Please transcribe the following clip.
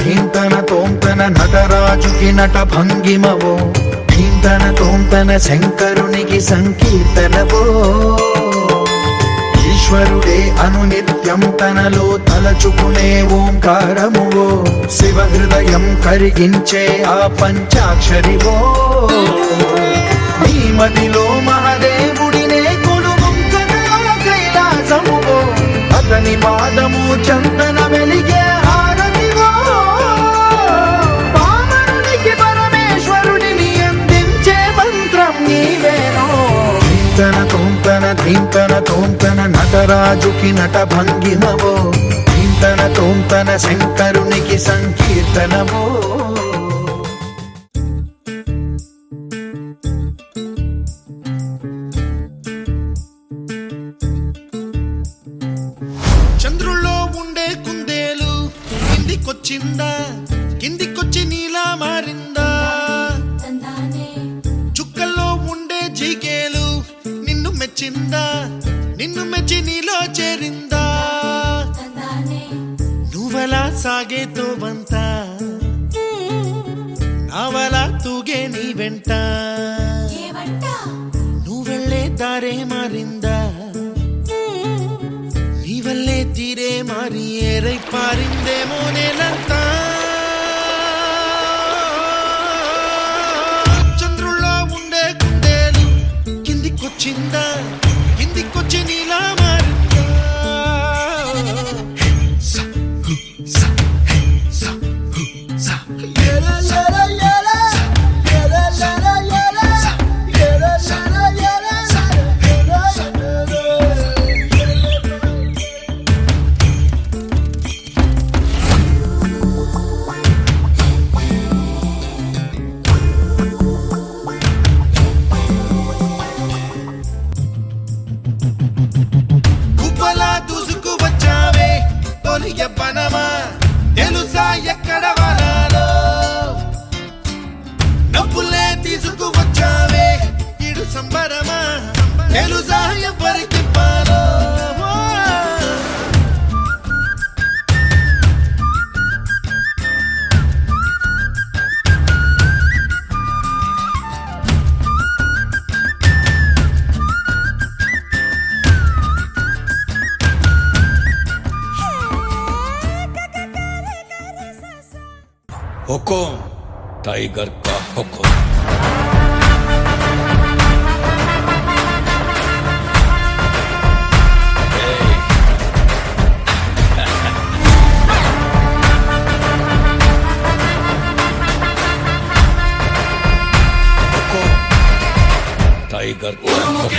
ధీంతన తోంతన నటరాజుకి నట భంగిమవో, ధీంతన తోంతన శంకరునికి సంకీర్తనవో. ఈశ్వరుడే అనునిత్యం తనలో తలచుకునే ఓంకారమువో, శివ హృదయం కరిగించే ఆ పంచాక్షరివో. నీ మదిలో మహాదేవుడినే కొలువుంచగా కైలాసమువో, అతని పాదము చందన వెలిగే హారతివో. పామరునికి పరమేశ్వరుడిని అందించే మంత్రం నీవేనో. ధీంతన తోంతన ధీంతన తోంతన నటరాజుకి నట భంగిమవో, ధీంతన తోంతన శంకరునికి సంకీర్తనవో. చంద్రుల్లో ఉండే కుందేలు కిందికొచ్చిందా, కిందికొచ్చి నీలా మారిందా. చుక్కల్లో ఉండే జీకేలు నిన్ను మెచ్చిందా, నిన్ను మెచ్చి నీలో చేరిందా. నువ్వలా సాగే తోవంత, నావలా తూగే నీ వెంట. నువ్వెళ్ళే దారే మారిందా, నీవల్లే తీరే మారి ఏరై పారిందేమో నేలంతా. చంద్రుల్లో ఉండే కుందేలు కిందికొచ్చిందా, కిందికొచ్చి నీలా మారిందా. గుబ్బలా దూసుకు వచ్చావే తొలి యవ్వనమా, తెలుసా ఎక్కడ వాలాలో. నవ్వులే తీసుకు వచ్చావే ఇడు సంబరమా, తెలుసా ఎవరికి పాలో. हुकुम टाइगर का हुकुम। टाइगर का हुकुम।